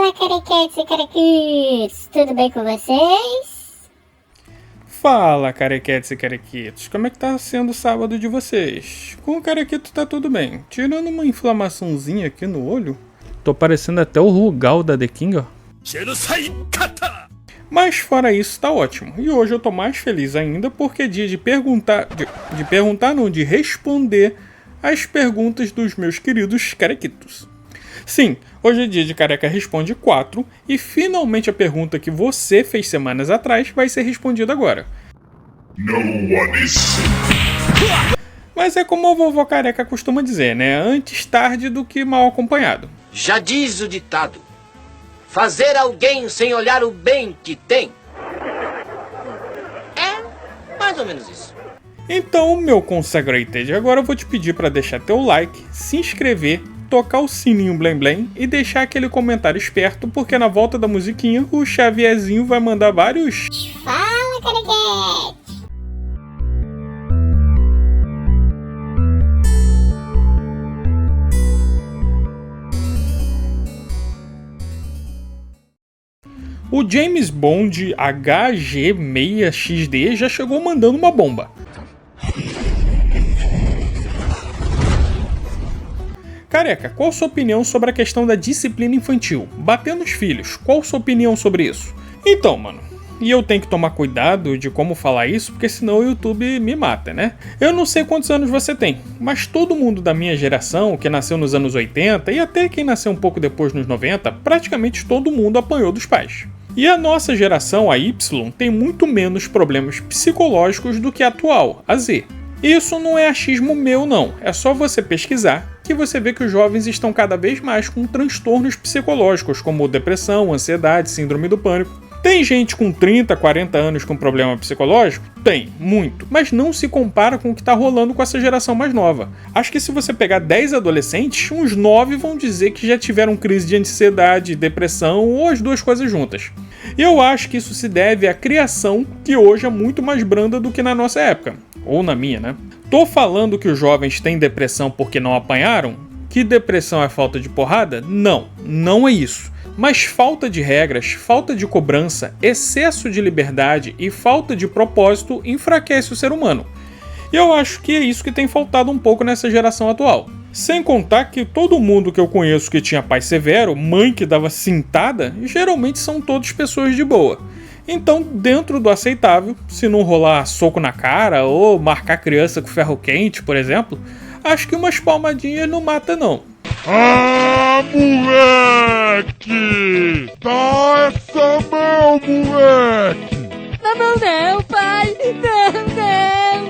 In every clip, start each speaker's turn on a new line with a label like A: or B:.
A: Fala, carequetes e carequitos, tudo bem com vocês?
B: Fala, carequetes e carequitos, como é que tá sendo o sábado de vocês? Com o carequito tá tudo bem, tirando uma inflamaçãozinha aqui no olho. Tô parecendo até o Rugal da The King, ó. Mas fora isso, tá ótimo. E hoje eu tô mais feliz ainda porque é dia de de responder as perguntas dos meus queridos carequitos. Sim, hoje é dia de Careca Responde 4 e finalmente a pergunta que você fez semanas atrás vai ser respondida agora. Mas é como a vovó careca costuma dizer, né? Antes tarde do que mal acompanhado.
C: Já diz o ditado: fazer alguém sem olhar o bem que tem. É mais ou menos isso.
B: Então, meu Consagrated, agora eu vou te pedir para deixar teu like, se inscrever, tocar o sininho blém blém e deixar aquele comentário esperto, porque na volta da musiquinha o Xavierzinho vai mandar vários...
A: Fala, carequete!
B: O James Bond HG6XD já chegou mandando uma bomba. Careca, qual sua opinião sobre a questão da disciplina infantil? Bater nos filhos, qual sua opinião sobre isso? Então, mano, e eu tenho que tomar cuidado de como falar isso, porque senão o YouTube me mata, né? Eu não sei quantos anos você tem, mas todo mundo da minha geração, que nasceu nos anos 80 e até quem nasceu um pouco depois nos 90, praticamente todo mundo apanhou dos pais. E a nossa geração, a Y, tem muito menos problemas psicológicos do que a atual, a Z. Isso não é achismo meu não, é só você pesquisar que você vê que os jovens estão cada vez mais com transtornos psicológicos, como depressão, ansiedade, síndrome do pânico. Tem gente com 30, 40 anos com problema psicológico? Tem, muito, mas não se compara com o que está rolando com essa geração mais nova. Acho que se você pegar 10 adolescentes, uns 9 vão dizer que já tiveram crise de ansiedade, depressão ou as duas coisas juntas. E eu acho que isso se deve à criação, que hoje é muito mais branda do que na nossa época, ou na minha, né? Tô falando que os jovens têm depressão porque não apanharam? Que depressão é falta de porrada? Não, não é isso. Mas falta de regras, falta de cobrança, excesso de liberdade e falta de propósito enfraquece o ser humano. E eu acho que é isso que tem faltado um pouco nessa geração atual. Sem contar que todo mundo que eu conheço que tinha pai severo, mãe que dava cintada, geralmente são todos pessoas de boa. Então, dentro do aceitável, se não rolar soco na cara ou marcar criança com ferro quente, por exemplo, acho que umas palmadinhas não mata não.
D: Ah, moleque! Dá essa mão, moleque!
E: Na mão não, pai! Não!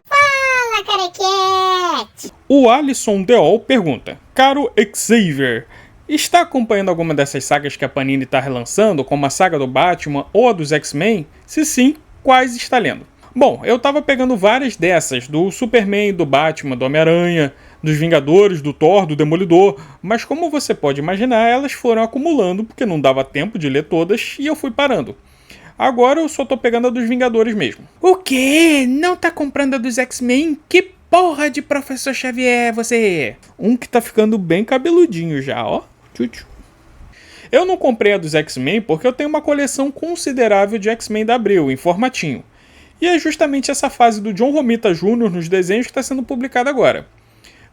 A: Fala, carequete!
B: O Alisson Deol pergunta: Caro Xavier, está acompanhando alguma dessas sagas que a Panini está relançando, como a saga do Batman ou a dos X-Men? Se sim, quais está lendo? Bom, eu tava pegando várias dessas, do Superman, do Batman, do Homem-Aranha, dos Vingadores, do Thor, do Demolidor, mas como você pode imaginar, elas foram acumulando porque não dava tempo de ler todas e eu fui parando. Agora eu só tô pegando a dos Vingadores mesmo. O quê? Não tá comprando a dos X-Men? Que porra de Professor Xavier você? Um que tá ficando bem cabeludinho já, ó. Tchutchu. Eu não comprei a dos X-Men porque eu tenho uma coleção considerável de X-Men da Abril, em formatinho. E é justamente essa fase do John Romita Jr. nos desenhos que está sendo publicada agora.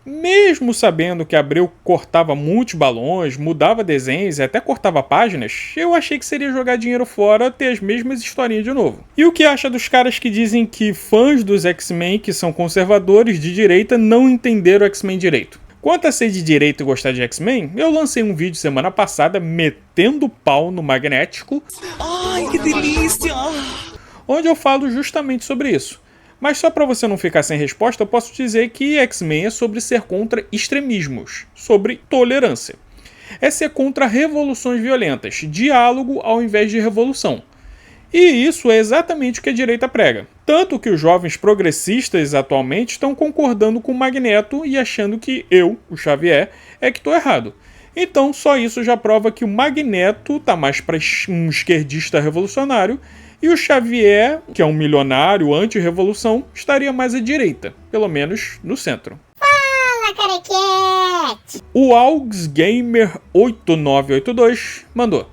B: Mesmo sabendo que Abreu cortava muitos balões, mudava desenhos e até cortava páginas, eu achei que seria jogar dinheiro fora ter as mesmas historinhas de novo. E o que acha dos caras que dizem que fãs dos X-Men que são conservadores de direita não entenderam o X-Men direito? Quanto a ser de direita e gostar de X-Men, eu lancei um vídeo semana passada metendo pau no Magnético.
E: Ai, que delícia!
B: Onde eu falo justamente sobre isso. Mas só para você não ficar sem resposta, eu posso dizer que X-Men é sobre ser contra extremismos, sobre tolerância. É ser contra revoluções violentas, diálogo ao invés de revolução. E isso é exatamente o que a direita prega. Tanto que os jovens progressistas atualmente estão concordando com o Magneto e achando que eu, o Xavier, é que estou errado. Então só isso já prova que o Magneto tá mais para um esquerdista revolucionário e o Xavier, que é um milionário anti-revolução, estaria mais à direita, pelo menos no centro.
A: Fala, carequete!
B: O AugsGamer8982 mandou: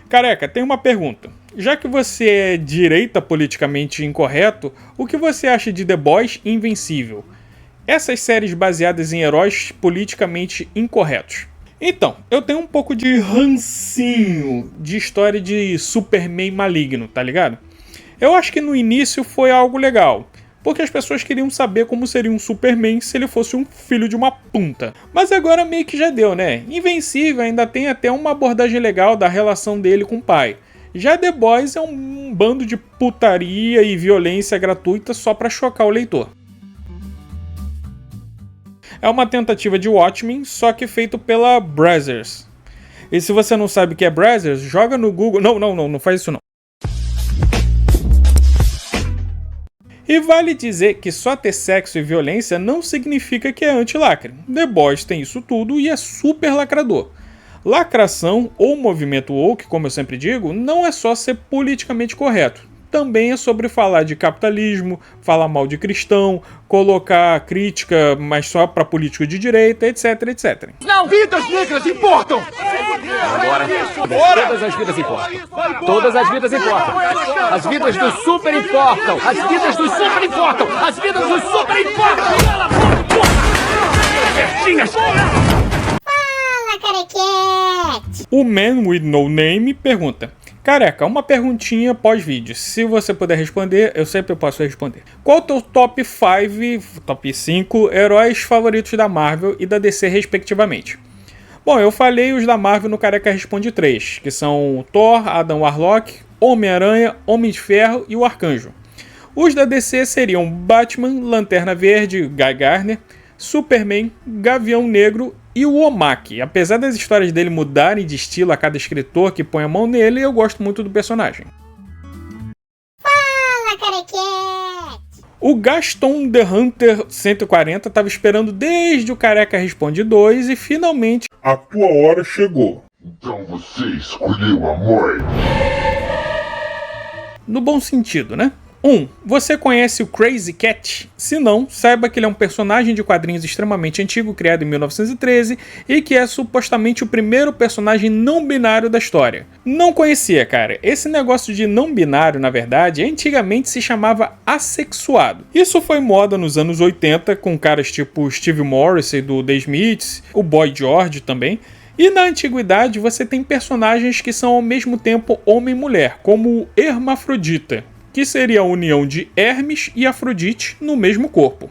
B: Careca, tem uma pergunta. Já que você é direita politicamente incorreto, o que você acha de The Boys e Invencível? Essas séries baseadas em heróis politicamente incorretos. Então, eu tenho um pouco de rancinho de história de Superman maligno, tá ligado? Eu acho que no início foi algo legal, porque as pessoas queriam saber como seria um Superman se ele fosse um filho de uma puta. Mas agora meio que já deu, né? Invencível ainda tem até uma abordagem legal da relação dele com o pai. Já The Boys é um bando de putaria e violência gratuita só pra chocar o leitor. É uma tentativa de Watchmen, só que feito pela Brazzers. E se você não sabe o que é Brazzers, joga no Google... Não faz isso não. E vale dizer que só ter sexo e violência não significa que é anti-lacre. The Boys tem isso tudo e é super lacrador. Lacração ou movimento woke, como eu sempre digo, não é só ser politicamente correto. Também é sobre falar de capitalismo, falar mal de cristão, colocar crítica, mas só para político de direita, etc, etc.
F: Não, vidas negras importam! Agora, todas as vidas importam. Todas as vidas importam. As vidas dos super importam. As vidas dos super importam. As vidas dos super importam.
A: Fala, carequete!
B: O Man With No Name pergunta: Careca, uma perguntinha pós-vídeo. Se você puder responder, eu sempre posso responder. Qual o teu top 5, top 5 heróis favoritos da Marvel e da DC, respectivamente? Bom, eu falei os da Marvel no Careca Responde 3, que são o Thor, Adam Warlock, Homem-Aranha, Homem de Ferro e o Arcanjo. Os da DC seriam Batman, Lanterna Verde, Guy Gardner, Superman, Gavião Negro e o Omaki. Apesar das histórias dele mudarem de estilo a cada escritor que põe a mão nele, eu gosto muito do personagem.
A: Fala, carequete!
B: O Gaston The Hunter 140 estava esperando desde o Careca Responde 2 e finalmente
D: A tua hora chegou. Então você escolheu a morte.
B: no bom sentido, né? 1. Você conhece o Crazy Cat? Se não, saiba que ele é um personagem de quadrinhos extremamente antigo, criado em 1913, e que é supostamente o primeiro personagem não binário da história. Não conhecia, cara. Esse negócio de não binário, na verdade, antigamente se chamava assexuado. Isso foi moda nos anos 80, com caras tipo Steve Morrissey do The Smiths, o Boy George também. E na antiguidade você tem personagens que são ao mesmo tempo homem e mulher, como o Hermafrodita, que seria a união de Hermes e Afrodite no mesmo corpo.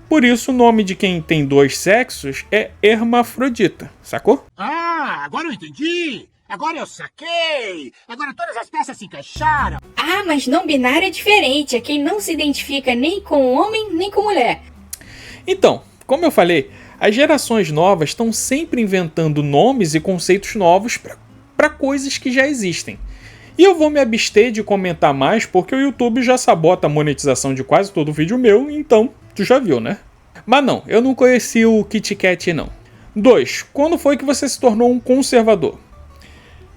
B: Por isso o nome de quem tem dois sexos é hermafrodita, sacou?
F: Ah, agora eu entendi! Agora eu saquei! Agora todas as peças se encaixaram!
G: Ah, mas não binário é diferente, é quem não se identifica nem com homem nem com mulher.
B: Então, como eu falei, as gerações novas estão sempre inventando nomes e conceitos novos para coisas que já existem. E eu vou me abster de comentar mais porque o YouTube já sabota a monetização de quase todo vídeo meu, então tu já viu, né? Mas não, eu não conheci o Kit Kat não. 2. Quando foi que você se tornou um conservador?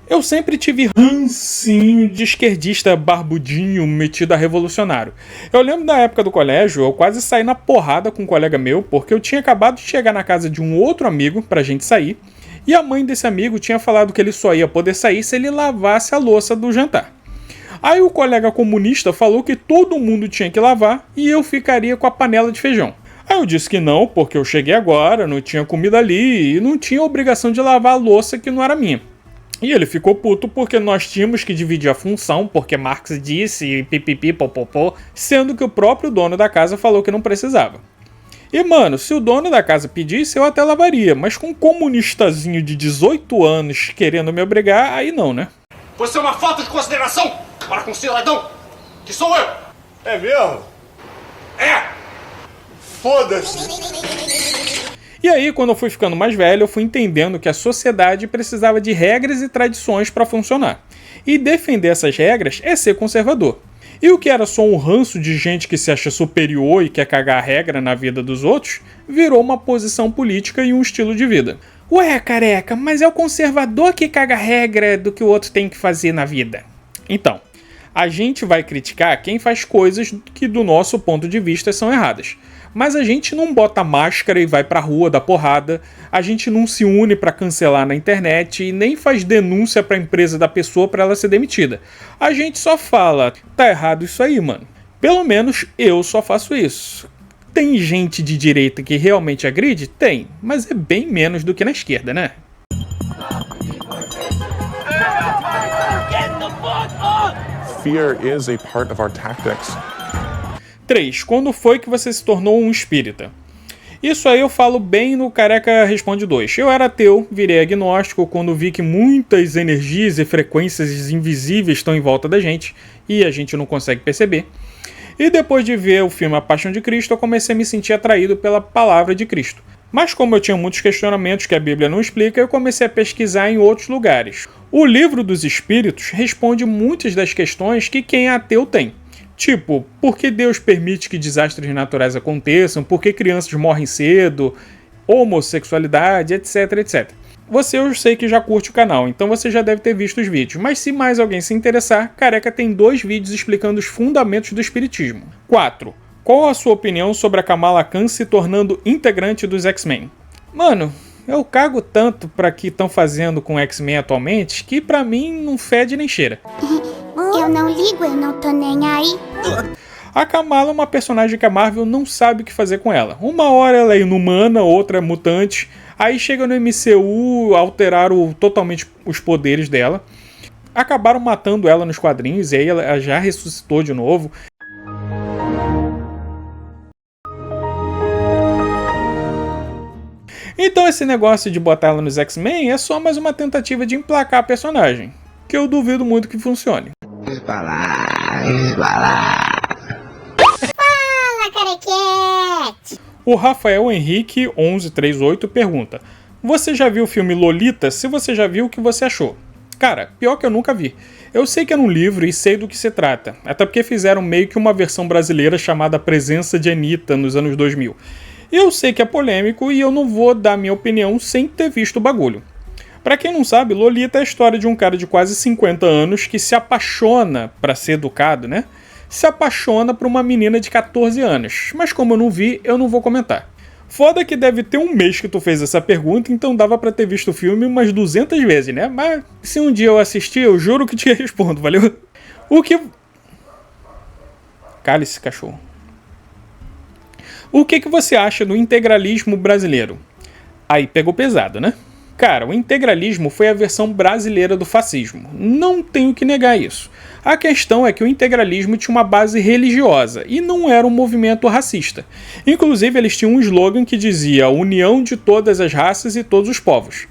B: Eu sempre tive rancinho de esquerdista barbudinho metido a revolucionário. Eu lembro da época do colégio, eu quase saí na porrada com um colega meu porque eu tinha acabado de chegar na casa de um outro amigo pra gente sair. E a mãe desse amigo tinha falado que ele só ia poder sair se ele lavasse a louça do jantar. Aí o colega comunista falou que todo mundo tinha que lavar e eu ficaria com a panela de feijão. Aí eu disse que não, porque eu cheguei agora, não tinha comida ali e não tinha obrigação de lavar a louça que não era minha. E ele ficou puto porque nós tínhamos que dividir a função, porque Marx disse e pipipi popopó, sendo que o próprio dono da casa falou que não precisava. E mano, se o dono da casa pedisse, eu até lavaria, mas com um comunistazinho de 18 anos querendo me obrigar, aí não, né?
C: Você é uma falta de consideração para com o cidadão, que sou eu.
D: É mesmo?
C: É!
D: Foda-se!
B: E aí, quando eu fui ficando mais velho, eu fui entendendo que a sociedade precisava de regras e tradições para funcionar. E defender essas regras é ser conservador. E o que era só um ranço de gente que se acha superior e quer cagar a regra na vida dos outros, virou uma posição política e um estilo de vida. Ué, careca, mas é o conservador que caga a regra do que o outro tem que fazer na vida. Então, A gente vai criticar quem faz coisas que do nosso ponto de vista são erradas. Mas a gente não bota máscara e vai pra rua dar porrada, a gente não se une pra cancelar na internet e nem faz denúncia pra empresa da pessoa pra ela ser demitida. A gente só fala, tá errado isso aí, mano. Pelo menos eu só faço isso. Tem gente de direita que realmente agride? Tem, mas é bem menos do que na esquerda, né?
H: Fear is a part of our tactics.
B: 3. Quando foi que você se tornou um espírita? Isso aí eu falo bem no Careca Responde 2. Eu era ateu, virei agnóstico quando vi que muitas energias e frequências invisíveis estão em volta da gente e a gente não consegue perceber. E depois de ver o filme A Paixão de Cristo, eu comecei a me sentir atraído pela palavra de Cristo. Mas como eu tinha muitos questionamentos que a Bíblia não explica, eu comecei a pesquisar em outros lugares. O Livro dos Espíritos responde muitas das questões que quem é ateu tem. Tipo, por que Deus permite que desastres naturais aconteçam? Por que crianças morrem cedo? Homossexualidade, etc, etc. Você eu sei que já curte o canal, então você já deve ter visto os vídeos. Mas se mais alguém se interessar, Careca tem 2 vídeos explicando os fundamentos do espiritismo. 4. Qual a sua opinião sobre a Kamala Khan se tornando integrante dos X-Men? Mano, eu cago tanto pra que estão fazendo com X-Men atualmente que pra mim não fede nem cheira.
A: Eu não ligo, eu não tô nem aí.
B: A Kamala é uma personagem que a Marvel não sabe o que fazer com ela. Uma hora ela é inumana, outra é mutante. Aí chega no MCU, alteraram totalmente os poderes dela. Acabaram matando ela nos quadrinhos e aí ela já ressuscitou de novo. Então esse negócio de botar ela nos X-Men é só mais uma tentativa de emplacar a personagem, que eu duvido muito que funcione.
A: Fala, Carequete!
B: O Rafael Henrique 1138 pergunta: você já viu o filme Lolita? Se você já viu, o que você achou? Cara, pior que eu nunca vi. Eu sei que é um livro e sei do que se trata, até porque fizeram meio que uma versão brasileira chamada Presença de Anitta nos anos 2000. Eu sei que é polêmico e eu não vou dar minha opinião sem ter visto o bagulho. Pra quem não sabe, Lolita é a história de um cara de quase 50 anos que se apaixona, pra ser educado, né? Se apaixona por uma menina de 14 anos. Mas como eu não vi, eu não vou comentar. Foda que deve ter um mês que tu fez essa pergunta, então dava pra ter visto o filme umas 200 vezes, né? Mas se um dia eu assistir, eu juro que te respondo, valeu? O que... Cale-se, cachorro. O que você acha do integralismo brasileiro? Aí pegou pesado, né? Cara, o integralismo foi a versão brasileira do fascismo. Não tenho que negar isso. A questão é que o integralismo tinha uma base religiosa e não era um movimento racista. Inclusive, eles tinham um slogan que dizia União de todas as raças e todos os povos.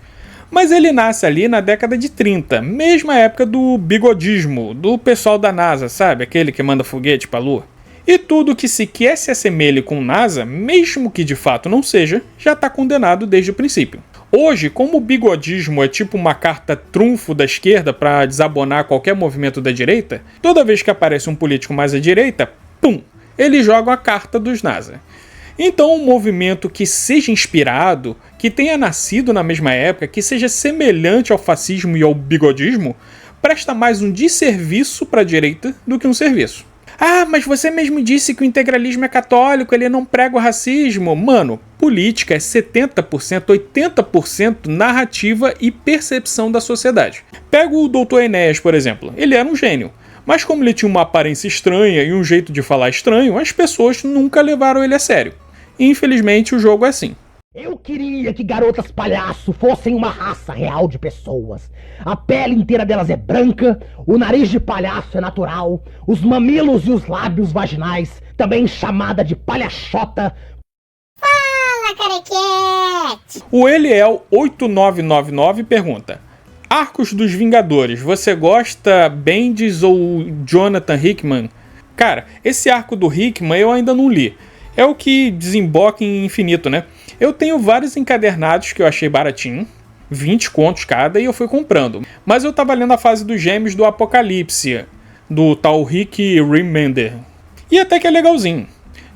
B: Mas ele nasce ali na década de 30, mesma época do bigodismo, do pessoal da NASA, sabe? Aquele que manda foguete pra Lua. E tudo que sequer se assemelhe com NASA, mesmo que de fato não seja, já está condenado desde o princípio. Hoje, como o bigodismo é tipo uma carta trunfo da esquerda para desabonar qualquer movimento da direita, toda vez que aparece um político mais à direita, pum, eles jogam a carta dos NASA. Então um movimento que seja inspirado, que tenha nascido na mesma época, que seja semelhante ao fascismo e ao bigodismo, presta mais um desserviço para a direita do que um serviço. Ah, mas você mesmo disse que o integralismo é católico, ele não prega o racismo. Mano, política é 70%, 80% narrativa e percepção da sociedade. Pega o Dr. Enéas, por exemplo. Ele era um gênio. Mas como ele tinha uma aparência estranha e um jeito de falar estranho, as pessoas nunca levaram ele a sério. Infelizmente, o jogo é assim.
I: Eu queria que garotas palhaço fossem uma raça real de pessoas. A pele inteira delas é branca, o nariz de palhaço é natural, os mamilos e os lábios vaginais, também chamada de palhachota.
A: Fala, Carequete!
B: O Eliel 8999 pergunta: Arcos dos Vingadores, você gosta Bendis ou Jonathan Hickman? Cara, esse arco do Hickman eu ainda não li. É o que desemboca em infinito, né? Eu tenho vários encadernados que eu achei baratinho, 20 contos cada, e eu fui comprando. Mas eu tava lendo a fase dos Gêmeos do Apocalipse, do tal Rick Remender. E até que é legalzinho.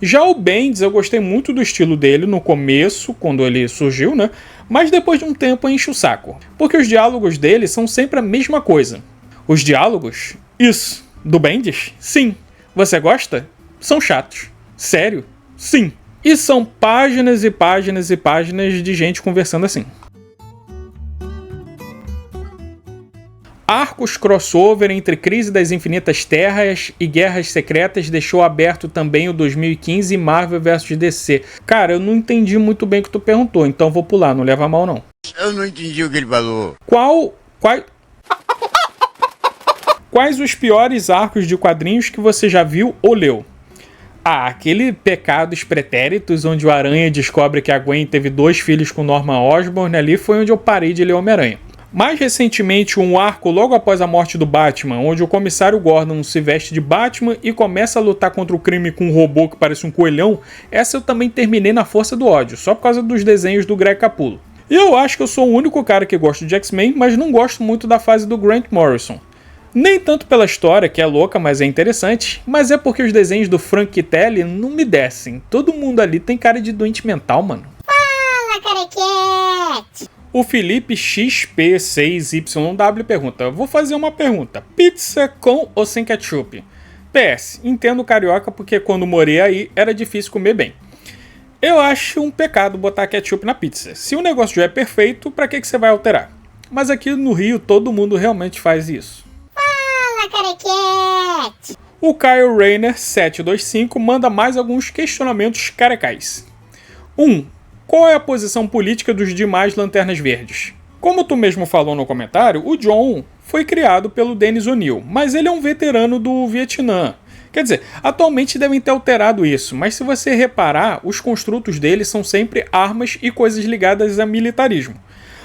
B: Já o Bendis, eu gostei muito do estilo dele no começo, quando ele surgiu, né? Mas depois de um tempo enche o saco. Porque os diálogos dele são sempre a mesma coisa. Os diálogos? Isso. Do Bendis? Sim. Você gosta? São chatos. Sério? Sim. E são páginas e páginas e páginas de gente conversando assim. Arcos crossover entre Crise das Infinitas Terras e Guerras Secretas deixou aberto também o 2015 Marvel vs DC. Cara, eu não entendi muito bem o que tu perguntou, então vou pular, não leva a mal não.
J: Eu não entendi o que ele falou.
B: Quais os piores arcos de quadrinhos que você já viu ou leu? Aquele Pecados Pretéritos, onde o Aranha descobre que a Gwen teve 2 filhos com Norman Osborn, ali foi onde eu parei de ler Homem-Aranha. Mais recentemente, um arco logo após a morte do Batman, onde o comissário Gordon se veste de Batman e começa a lutar contra o crime com um robô que parece um coelhão, essa eu também terminei na força do ódio, só por causa dos desenhos do Greg Capullo. E eu acho que eu sou o único cara que gosta de X-Men, mas não gosto muito da fase do Grant Morrison. Nem tanto pela história, que é louca, mas é interessante, mas é porque os desenhos do Frank Kittelli não me descem. Todo mundo ali tem cara de doente mental, mano.
A: Fala, carequete!
B: O Felipe XP6YW pergunta: vou fazer uma pergunta. Pizza com ou sem ketchup? PS, entendo carioca porque quando morei aí era difícil comer bem. Eu acho um pecado botar ketchup na pizza. Se o negócio já é perfeito, pra que você vai alterar? Mas aqui no Rio todo mundo realmente faz isso.
A: Fala, carequete!
B: O Kyle Rayner 725 manda mais alguns questionamentos carecais. 1. Qual é a posição política dos demais Lanternas Verdes? Como tu mesmo falou no comentário, o John foi criado pelo Dennis O'Neil, mas ele é um veterano do Vietnã. Quer dizer, atualmente devem ter alterado isso, mas se você reparar, os construtos dele são sempre armas e coisas ligadas a militarismo.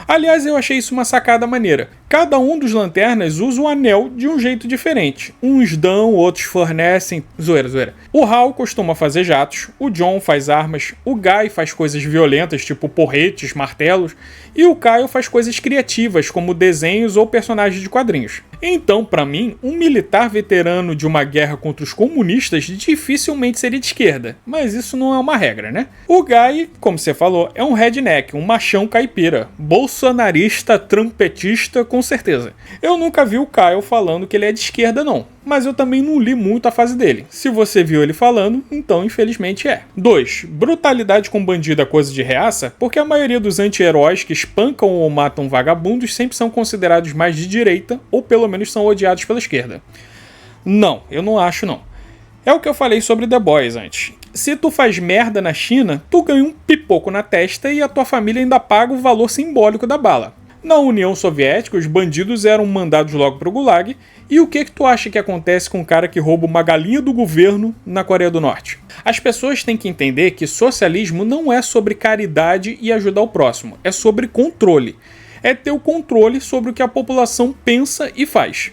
B: Aliás, eu achei isso uma sacada maneira. Cada um dos lanternas usa um anel de um jeito diferente. Uns dão, outros fornecem... Zoeira. O Hal costuma fazer jatos, o John faz armas, o Guy faz coisas violentas, tipo porretes, martelos, e o Kyle faz coisas criativas, como desenhos ou personagens de quadrinhos. Então, pra mim, um militar veterano de uma guerra contra os comunistas dificilmente seria de esquerda, mas isso não é uma regra, né? O Guy, como você falou, é um redneck, um machão caipira, bolsonarista, trumpetista, com certeza. Eu nunca vi o Kyle falando que ele é de esquerda, não. Mas eu também não li muito a fase dele. Se você viu ele falando, então infelizmente é. 2. Brutalidade com bandido é coisa de reaça, porque a maioria dos anti-heróis que espancam ou matam vagabundos sempre são considerados mais de direita, ou pelo menos são odiados pela esquerda. Não, eu não acho não. É o que eu falei sobre The Boys antes. Se tu faz merda na China, tu ganha um pipoco na testa e a tua família ainda paga o valor simbólico da bala. Na União Soviética, os bandidos eram mandados logo pro Gulag. E o que tu acha que acontece com um cara que rouba uma galinha do governo na Coreia do Norte? As pessoas têm que entender que socialismo não é sobre caridade e ajudar o próximo. É sobre controle. É ter o controle sobre o que a população pensa e faz.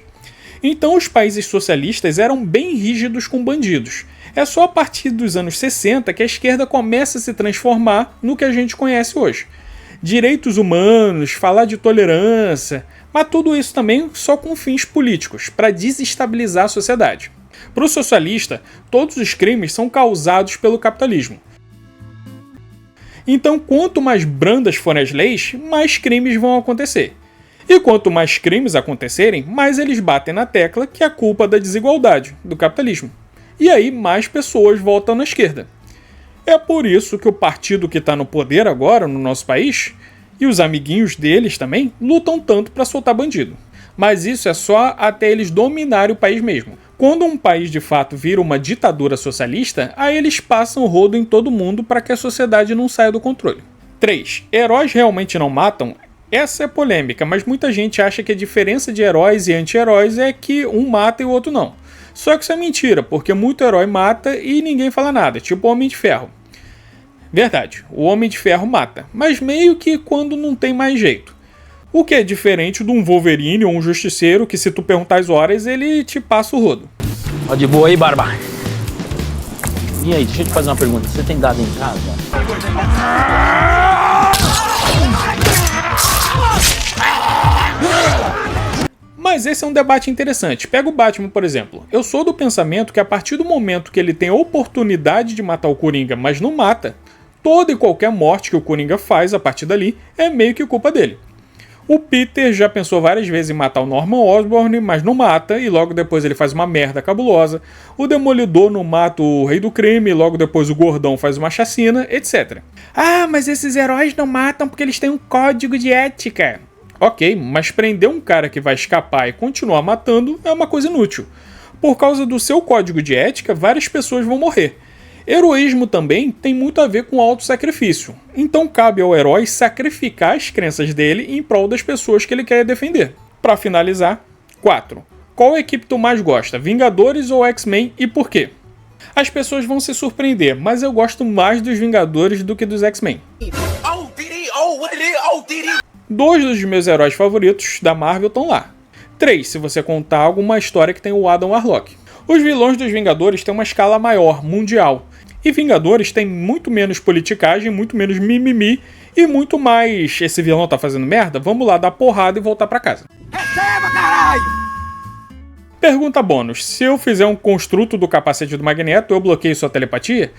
B: Então os países socialistas eram bem rígidos com bandidos. É só a partir dos anos 60 que a esquerda começa a se transformar no que a gente conhece hoje. Direitos humanos, falar de tolerância, mas tudo isso também só com fins políticos, para desestabilizar a sociedade. Para o socialista, todos os crimes são causados pelo capitalismo. Então, quanto mais brandas forem as leis, mais crimes vão acontecer. E quanto mais crimes acontecerem, mais eles batem na tecla que é a culpa da desigualdade, do capitalismo. E aí mais pessoas votam na esquerda. É por isso que o partido que está no poder agora no nosso país, e os amiguinhos deles também, lutam tanto para soltar bandido. Mas isso é só até eles dominarem o país mesmo. Quando um país de fato vira uma ditadura socialista, aí eles passam o rodo em todo mundo para que a sociedade não saia do controle. 3. Heróis realmente não matam? Essa é polêmica, mas muita gente acha que a diferença de heróis e anti-heróis é que um mata e o outro não. Só que isso é mentira, porque muito herói mata e ninguém fala nada, tipo o Homem de Ferro. Verdade, o Homem de Ferro mata, mas meio que quando não tem mais jeito. O que é diferente de um Wolverine ou um Justiceiro que, se tu perguntar as horas, ele te passa o rodo.
F: Ó, de boa aí, Barba. E aí, deixa eu te fazer uma pergunta. Você tem gado em casa?
B: Mas esse é um debate interessante. Pega o Batman, por exemplo. Eu sou do pensamento que a partir do momento que ele tem a oportunidade de matar o Coringa, mas não mata, toda e qualquer morte que o Coringa faz a partir dali é meio que culpa dele. O Peter já pensou várias vezes em matar o Norman Osborn, mas não mata, e logo depois ele faz uma merda cabulosa. O Demolidor não mata o Rei do Crime, e logo depois o Gordão faz uma chacina, etc. Ah, mas esses heróis não matam porque eles têm um código de ética. Ok, mas prender um cara que vai escapar e continuar matando é uma coisa inútil. Por causa do seu código de ética, várias pessoas vão morrer. Heroísmo também tem muito a ver com autossacrifício, então cabe ao herói sacrificar as crenças dele em prol das pessoas que ele quer defender. Para finalizar, 4. Qual equipe tu mais gosta, Vingadores ou X-Men e por quê? As pessoas vão se surpreender, mas eu gosto mais dos Vingadores do que dos X-Men. 2 dos meus heróis favoritos da Marvel estão lá. 3, se você contar alguma história que tem o Adam Warlock. Os vilões dos Vingadores têm uma escala maior, mundial. E Vingadores tem muito menos politicagem, muito menos mimimi e muito mais esse vilão tá fazendo merda, vamos lá dar porrada e voltar pra casa. Receba, caralho! Pergunta bônus, se eu fizer um construto do capacete do Magneto, eu bloqueio sua telepatia?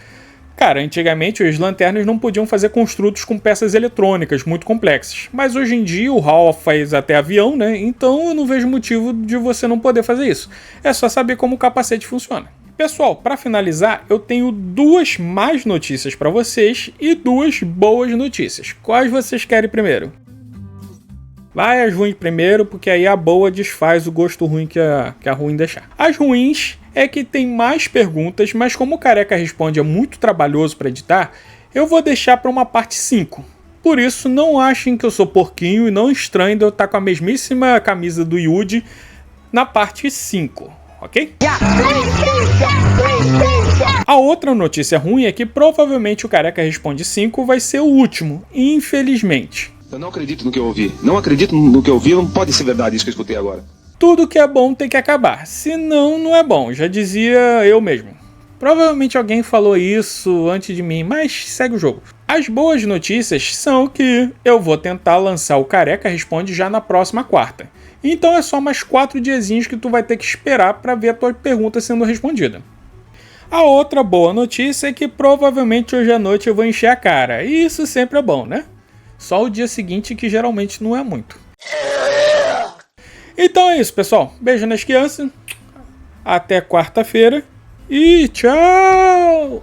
B: Cara, antigamente os lanternas não podiam fazer construtos com peças eletrônicas muito complexas, mas hoje em dia o HAL faz até avião, né? Então eu não vejo motivo de você não poder fazer isso. É só saber como o capacete funciona. Pessoal, para finalizar, eu tenho 2 más notícias para vocês e 2 boas notícias. Quais vocês querem primeiro? Vai as ruins primeiro, porque aí a boa desfaz o gosto ruim que a ruim deixar. As ruins é que tem mais perguntas, mas como o Careca Responde é muito trabalhoso para editar, eu vou deixar para uma parte 5. Por isso, não achem que eu sou porquinho e não estranhem de eu estar com a mesmíssima camisa do Yuji na parte 5, ok? A outra notícia ruim é que provavelmente o Careca Responde 5 vai ser o último, infelizmente.
K: Eu não acredito no que eu ouvi. Não acredito no que eu ouvi, não pode ser verdade isso que eu escutei agora.
B: Tudo que é bom tem que acabar, senão não é bom, já dizia eu mesmo. Provavelmente alguém falou isso antes de mim, mas segue o jogo. As boas notícias são que eu vou tentar lançar o Careca Responde já na próxima quarta. Então é só mais 4 diazinhos que tu vai ter que esperar para ver a tua pergunta sendo respondida. A outra boa notícia é que provavelmente hoje à noite eu vou encher a cara, e isso sempre é bom, né? Só o dia seguinte que geralmente não é muito. Então é isso, pessoal. Beijo nas crianças. Até quarta-feira. E tchau!